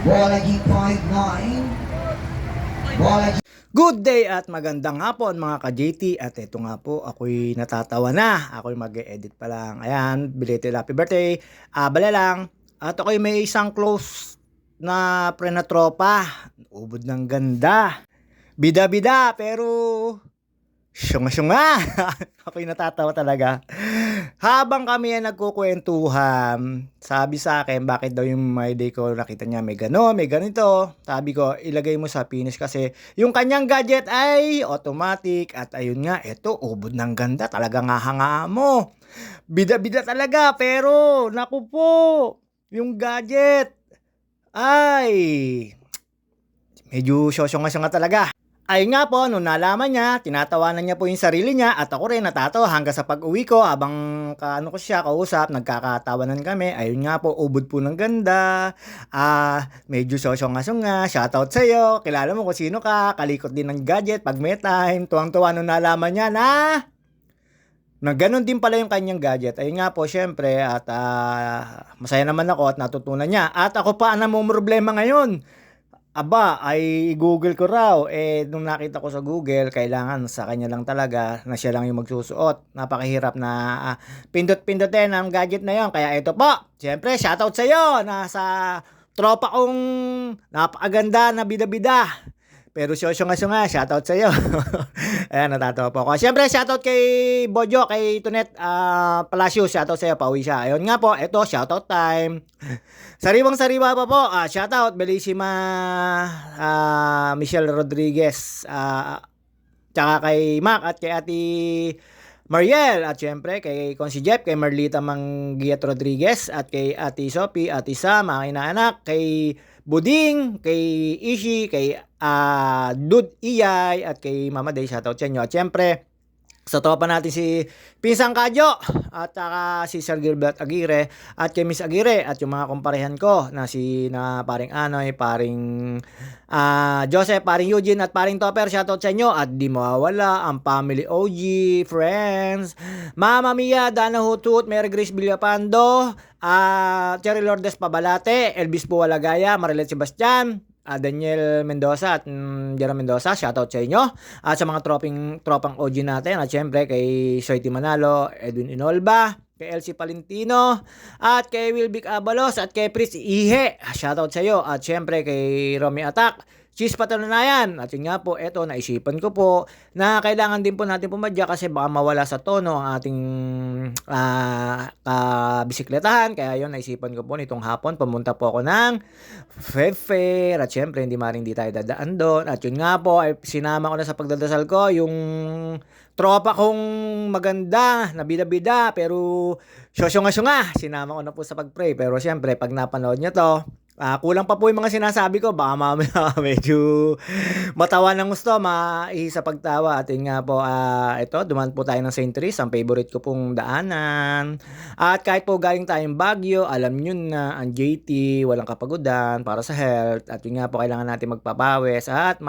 Bolagi 59. Bolagi. Good day at magandang hapon mga ka-JT. At ito nga po, ako'y natatawa na. Ako'y mag-e-edit pa lang. Ayan, belated happy birthday. Bala lang. At ako'y may isang close na pre na tropa. Ubod ng ganda. Bida-bida pero syunga-syunga. Ako'y natatawa talaga. Habang kami ay nagkukwentuhan, sabi sa akin, bakit daw yung my day ko nakita niya may gano'n, may ganito. Sabi ko, ilagay mo sa finish kasi yung kanyang gadget ay automatic. At ayun nga, ito, ubod ng ganda. Talaga nga hanga mo. Bida-bida talaga. Pero, naku po, yung gadget ay medyo syosyo nga talaga. Ayun nga po, nung nalaman niya, tinatawanan niya po yung sarili niya at ako rin natatawa hanggang sa pag-uwi ko habang ko siya kausap, nagkakatawanan kami. Ayun nga po, ubod po ng ganda. Medyo sosyong-nga. Shoutout sa'yo. Kilala mo kung sino ka. Kalikot din ng gadget pag may time. Tuwang-tuwa nung nalaman niya na ganun din pala yung kanyang gadget. Ayun nga po, syempre, at masaya naman ako at natutunan niya. At ako pa ang namumroblema ngayon. Ay Google ko raw. Nung nakita ko sa Google, kailangan sa kanya lang talaga na siya lang yung magsusuot. Napakahirap na pindot-pindotin ang gadget na yon. Kaya ito po, siyempre, shoutout sa iyo. Nasa tropa kong napakaganda na bida-bida. Pero syosyo nga, shoutout sa iyo. Ayan, natatawa po ako. Siyempre, shoutout kay Bojo, kay Tunet Palacio. Shoutout sa iyo, pauwi siya. Ayun nga po, ito, shoutout time. Sariwang-sariwa pa po. Shoutout, Bellissima Michelle Rodriguez. Tsaka kay Mac at kay Ate Mariel. At syempre, kay Consi Jeff, kay Marlita Manggiat Rodriguez. At kay Ate Sophie, Ate Sam, mga inaanak. Kay Buding, kay Ishi, kay Dud Iyay, at kay Mama Day. Shoutout sa inyo. At syempre, sa tropa natin si Pinsang Kadyo at saka si Sir Gilbert Aguirre at kay Miss Aguirre at yung mga kumparehan ko na paring Anoy, paring Joseph, paring Eugene at paring Topper. Shoutout sa inyo at di mawawala ang family OG, friends, Mama Mia, Dana Hutut, Mary Grace Villapando, Cherry Lourdes Pabalate, Elvis Puwalagaya, Marilet Sebastian, Daniel Mendoza at Jera Mendoza, shoutout sa inyo. At sa mga tropang OG natin, at syempre kay Soiti Manalo, Edwin Inolba, kay Elsie Palentino, at kay Wilbic Abalos, at kay Pris Ihe, shoutout sa iyo. At syempre kay Romy Atak, Cheese Patunanayan. At yun nga po, eto, naisipan ko po na kailangan din po natin pumadya kasi baka mawala sa tono ang ating bisikletahan. Kaya yun, naisipan ko po nitong hapon, pumunta po ako ng Fair. At syempre, hindi tayo dadaan doon. At yun nga po, ay sinama ko na sa pagdadasal ko yung tropa kong maganda na bida-bida pero syosyo-nga. Sinama ko na po sa pag-pray. Pero syempre, pag napanood nyo to, kulang pa po yung mga sinasabi ko. Baka mamaya medyo matawa ng gusto, sa pagtawa. At yun nga po, ito, dumaan po tayo ng St. Therese, ang favorite ko pong daanan. At kahit po galing tayong Baguio, alam nyo na, ang JT, walang kapagudan para sa health. At yun nga po, kailangan natin magpapawis at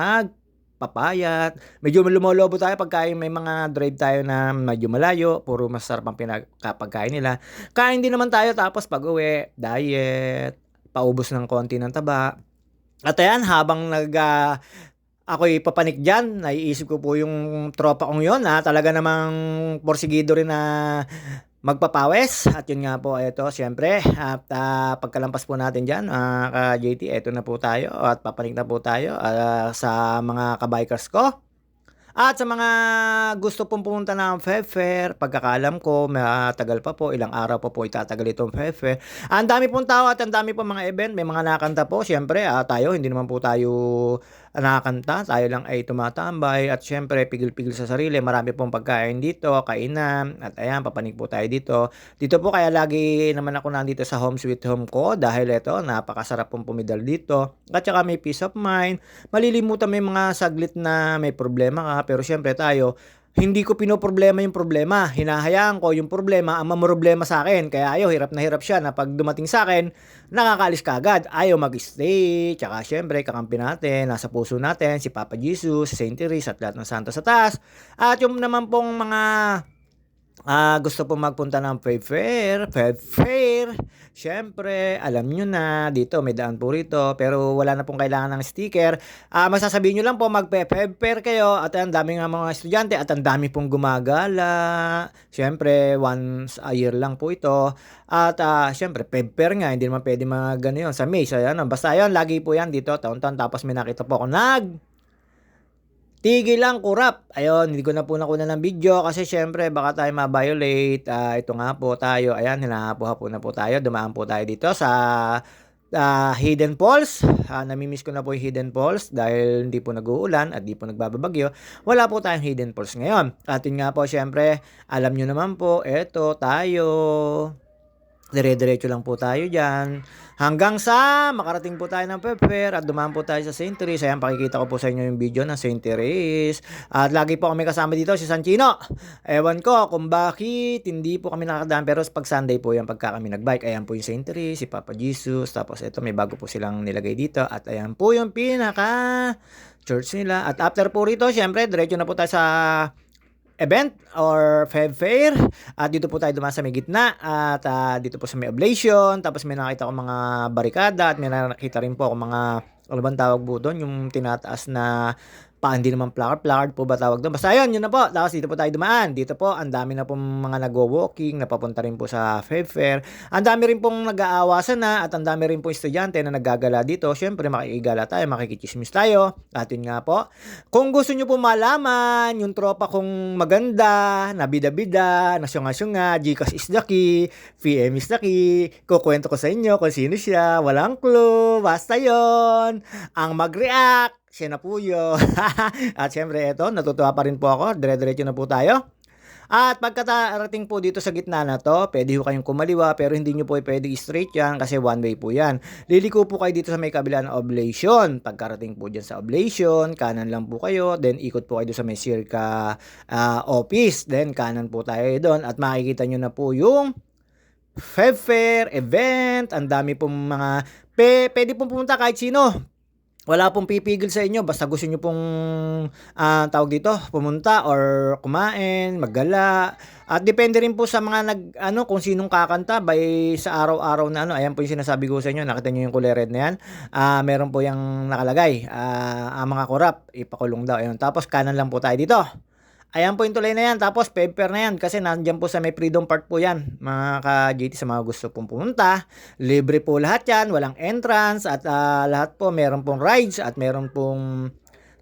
papayat. Medyo lumolobo tayo pagka may mga drive tayo na medyo malayo, puro masarap ang pagkain nila. Kain din naman tayo tapos pag-uwi, diet, paubos ng konti ng taba. At ayan, habang ako'y papanik dyan, naiisip ko po yung tropa kong yun na talaga namang porsigido rin na magpapawes. At yun nga po, ito, siyempre, at pagkalampas po natin dyan, ka-JT, ito na po tayo at papanik na po tayo sa mga kabikers ko. At sa mga gusto pong pumunta ng Fair, pagkakaalam ko, matagal pa po, ilang araw pa po itatagal itong Fair. Ang dami pong tao at ang dami pong mga event, may mga nakanta po. Siyempre, tayo, hindi naman po tayo nakakanta, tayo lang ay tumatambay. At siyempre, pigil-pigil sa sarili, marami pong pagkain dito, kainan. At ayan, papanik po tayo dito. Dito po, kaya lagi naman ako nandito sa home sweet home ko dahil ito, napakasarap pong pumidal dito. At saka may peace of mind. Malilimutan may mga saglit na may problema ka. Pero syempre tayo, hindi ko pinoproblema yung problema. Hinahayaan ko yung problema ang mamroblema sa akin. Kaya hirap na hirap siya na pag dumating sa akin, nakakaalis ka agad. Ayaw mag-stay. Tsaka syempre, kakampi natin, nasa puso natin, si Papa Jesus, si Saint Therese at lahat ng santo sa taas. At yung naman pong mga gusto po magpunta ng Feb Fair, siyempre alam nyo na dito may daan po rito pero wala na pong kailangan ng sticker. Masasabihin nyo lang po mag-Feb Fair kayo at ang dami nga mga estudyante at ang dami pong gumagala. Siyempre once a year lang po ito. At siyempre Feb Fair nga, hindi naman pwede mga gano'n yun sa May. So yan, basta yun, lagi po yan dito taon-taon. Tapos may nakita po ako tigil lang kurap. Ayun, hindi ko na po nakuna ng video kasi syempre baka tayo ma-violate. Ito nga po tayo. Ayan, hinahapo-hapo na po tayo. Dumaan po tayo dito sa Hidden Falls. Namimiss ko na po yung Hidden Falls dahil hindi po nag-uulan at hindi po nagbababagyo. Wala po tayong Hidden Falls ngayon. At yun nga po, syempre, alam nyo naman po, eto tayo. Dire-diretso lang po tayo dyan. Hanggang sa makarating po tayo ng Feb Fair at dumaan po tayo sa St. Therese. Ayan, pakikita ko po sa inyo yung video ng St. Therese. At lagi po kami kasama dito, si San Chino. Ewan ko kung bakit hindi po kami nakadaan. Pero pag Sunday po yan, pagka kami nagbike. Ayan po yung St. Therese, si Papa Jesus. Tapos ito, may bago po silang nilagay dito. At ayan po yung pinaka church nila. At after po rito, syempre, diretso na po tayo sa event or Feb Fair at dito po tayo dumaan sa may gitna at dito po sa may oblation, tapos may nakita ko mga barikada at may nakita rin po ako mga ano bang tawag po doon, yung tinataas na hindi naman placard po ba tawag doon. Basta yun na po. Tapos dito po tayo dumaan. Dito po, ang dami na pong mga nagwo-walking, napapunta rin po sa Feb Fair. Ang dami rin pong nag-aawasan na at ang dami rin pong estudyante na naggagala dito. Siyempre, makikigala tayo, makikichismis tayo. At yun nga po. Kung gusto nyo po malaman, yung tropa kong maganda, na bida-bida, na syunga-syunga, Gcash is the key, PM is the key, kukwento ko sa inyo kung sino siya, walang clue, basta yon. Ang mag-react, siya na po yun. At syempre ito, natutuwa pa rin po ako. Dire-diretso na po tayo. At pagkatarating po dito sa gitna na to, pwede ho kayong kumaliwa pero hindi nyo po pwede straight yan kasi one way po yan. Liliko po kayo dito sa may kabila ng oblation. Pagkarating po dyan sa oblation, kanan lang po kayo. Then ikot po kayo sa may circa office. Then kanan po tayo doon at makikita nyo na po yung Feb Fair event. Ang dami pong mga pwede pong pumunta kahit sino. Wala pong pipigil sa inyo basta gusto nyo pong tawag dito, pumunta or kumain, maggala. At depende rin po sa mga kung sinong kakanta by sa araw-araw na ayan po yung sinasabi ko sa inyo. Nakita nyo yung kulay red na yan. Meron po yung nakalagay. Ang mga korap, ipakulong daw. Ayun. Tapos kanan lang po tayo dito. Ayan po yung tulay na yan. Tapos paper na yan kasi nandyan po sa may Freedom Park po yan. Mga ka-GT sa mga gusto pong pumunta. Libre po lahat yan. Walang entrance at lahat po meron pong rides at meron pong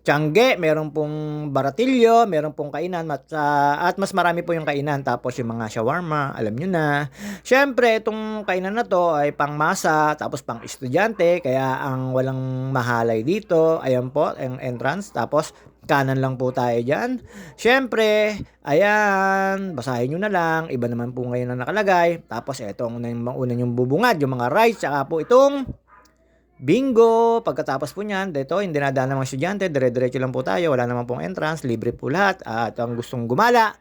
tiangge, meron pong baratilyo, meron pong kainan at mas marami po yung kainan. Tapos yung mga shawarma, alam nyo na. Siyempre, itong kainan na to ay pang masa, tapos pang estudyante. Kaya ang walang mahalay dito, ayan po, ang entrance. Tapos kanan lang po tayo dyan. Siyempre, ayan, basahin nyo na lang. Iba naman po ngayon na nakalagay. Tapos ito ang una yung bubungad, yung mga rides, saka po itong bingo. Pagkatapos po niyan, dito, hindi nadaan ng mga estudyante, dire-diretso lang po tayo. Wala naman pong entrance, libre po lahat. At ang gustong gumala,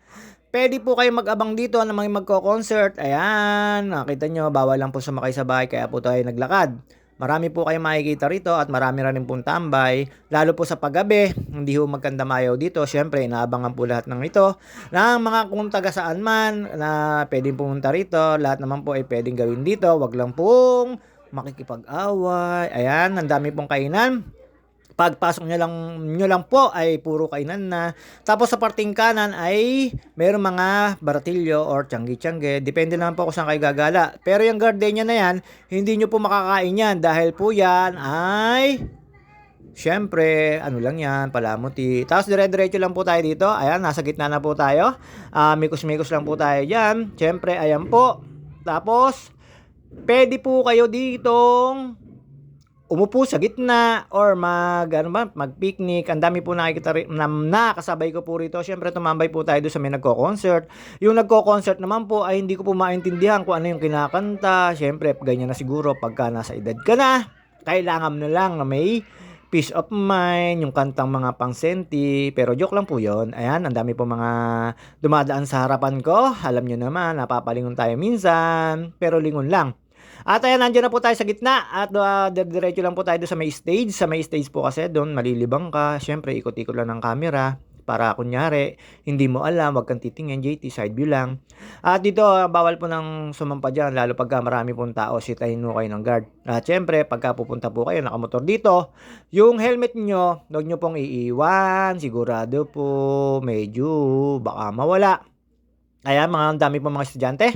pwede po kayo mag-abang dito na mga magko-concert. Ayan, nakita nyo, bawal lang po sumakay sa bahay, kaya po tayo naglakad. Marami po kayong makikita rito at marami rin pong tambay. Lalo po sa paggabi, hindi ho magkandamayaw dito. Siyempre, inaabangan po lahat ng ito. Ng mga kung taga saan man na pwedeng pumunta rito, lahat naman po ay pwedeng gawin dito. Wag lang pong makikipag-away. Ayan, ang dami pong kainan. Pagpasok nyo lang po ay puro kainan na. Tapos sa parting kanan ay mayroong mga baratilyo or tiangge-tiangge. Depende naman po kung saan kayo gagala. Pero yung gardenia na yan, hindi nyo po makakain yan dahil po yan ay syempre, ano lang yan, palamuti. Tapos dire-diretso lang po tayo dito. Ayan, nasa gitna na po tayo. Mikos-mikos lang po tayo dyan. Syempre, ayan po. Tapos, pwede po kayo ditong umupo sa gitna or mag-picnic. Ang dami po nakikita rin na kasabay ko po rito. Siyempre tumambay po tayo doon sa may nagko-concert. Yung nagko-concert naman po ay hindi ko po maintindihan kung ano yung kinakanta. Siyempre ganyan na siguro pagka nasa edad ka na. Kailangan na lang na may peace of mind, yung kantang mga pangsenti. Pero joke lang po yon. Ayan, ang dami po mga dumadaan sa harapan ko. Alam nyo naman, napapalingon tayo minsan. Pero lingon lang. At ayan, nandiyan na po tayo sa gitna at diretso lang po tayo doon sa may stage. Sa may stage po kasi doon malilibang ka. Siyempre, ikot-ikot lang ng camera. para kunyari, hindi mo alam, wag kang titingin, JT, side view lang. At dito, bawal po ng sumampa dyan, lalo pagka marami pong tao, sitahin mo kayo ng guard. At syempre, pagka pupunta po kayo, nakamotor dito, yung helmet nyo, huwag nyo pong iiwan, sigurado po, medyo, baka mawala. Kaya mga dami po mga estudyante.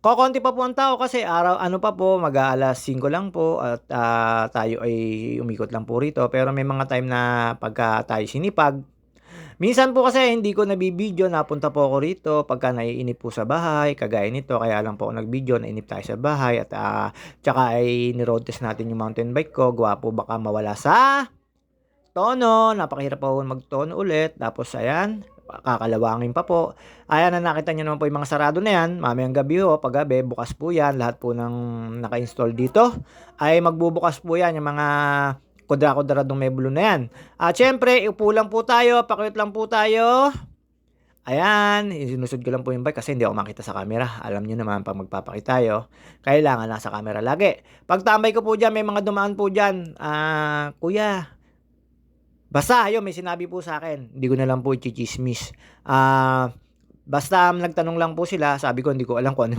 Kokonti pa po ang tao kasi araw ano pa po, mag-aalas 5 lang po at tayo ay umikot lang po rito. Pero may mga time na pagka tayo sinipag, minsan po kasi hindi ko nabibideo, napunta po ako rito pagka naiinip po sa bahay, kagaya nito, kaya lang po ako nag-video, nainip tayo sa bahay at tsaka ay ni-road test natin yung mountain bike ko, gwapo baka mawala sa tono, napakahirap po mag-tono ulit, tapos ayan, kakalawangin pa po. Ayan na nakita nyo naman po yung mga sarado na yan, mamayang gabi ho, paggabi, bukas po yan, lahat po ng naka-install dito, ay magbubukas po yan, yung mga kudra-kudradong may blue na yan. At syempre, upo lang po tayo, pakiyot lang po tayo. Ayan, sinusod ko lang po yung bike kasi hindi ako makita sa camera. Alam nyo naman, pag magpapakita tayo, kailangan nasa camera lagi. Pag tambay ko po dyan, may mga dumaan po dyan. Kuya, basta, ayun, may sinabi po sa akin. Hindi ko na lang po i-chismis. Basta nagtanong lang po sila, sabi ko hindi ko alam kung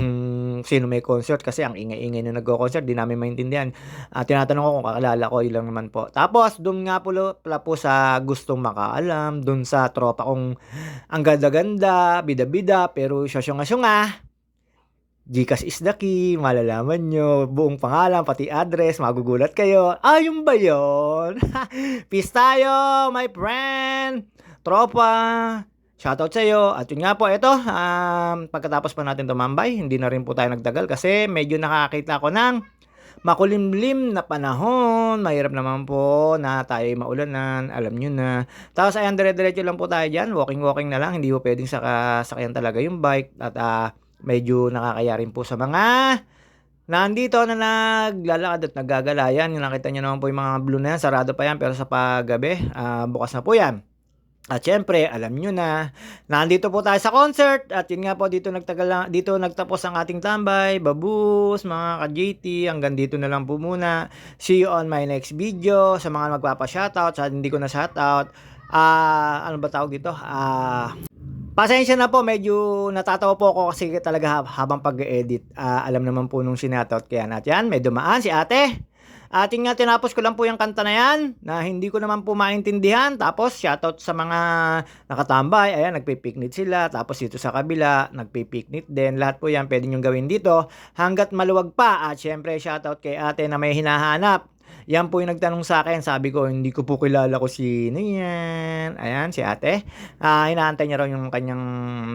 sino may concert kasi ang ingay-ingay na nagko-concert, di namin maintindihan. Tinatanong ko kung kakilala ko, ilang naman po. Tapos, doon nga pala po sa gustong makaalam, doon sa tropa kong ang ganda-ganda, bida-bida, pero syunga-syunga. GCash is the key, malalaman nyo, buong pangalan, pati address, magugulat kayo. Yung ba yun? Peace tayo, my friend, tropa. Shoutout sa iyo. At yun nga po, ito, pagkatapos pa natin tumambay, hindi na rin po tayo nagtagal kasi medyo nakakita ko ng makulimlim na panahon. Mahirap naman po na tayo maulanan, alam nyo na. Tapos ayan, dire-diretso lang po tayo dyan, walking na lang, hindi po pwedeng sakyan talaga yung bike. At medyo nakakaya rin po sa mga nandito na naglalakad at naggagalayan. Yung nakita nyo naman po yung mga blue na yan, sarado pa yan, pero sa paggabi, bukas na po yan. At syempre, alam nyo na, nandito po tayo sa concert. At yun nga po, dito nagtapos ang ating tambay. Babus, mga ka-JT, hanggang dito na lang po muna. See you on my next video. Sa mga magpapa-shoutout, sa hindi ko na shoutout. Ano ba tawag dito? Pasensya na po, medyo natatawa po ako kasi talaga habang pag-edit. Alam naman po nung sinoutout kaya natin. May dumaan si ate. At yun nga, tinapos ko lang po yung kanta na yan na hindi ko naman po maintindihan. Tapos, shoutout sa mga nakatambay. Ayan, nagpipiknit sila. Tapos, dito sa kabila, nagpipiknit din. Lahat po yan, pwede nyo gawin dito hanggat maluwag pa. At syempre, shoutout kay ate na may hinahanap. Yan po yung nagtanong sa akin. Sabi ko, hindi ko po kilala ko sino yan. Ayan, si ate. Hinaantay niya raw yung kanyang,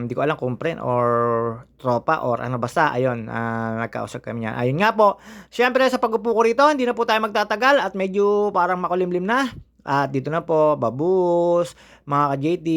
hindi ko alam kung friend or tropa or ano basta. Ayun, nagkausap kami niya. Ayun nga po. Siyempre, sa pag-upo ko rito, hindi na po tayo magtatagal at medyo parang makulimlim na. At dito na po, babus, mga ka-JT.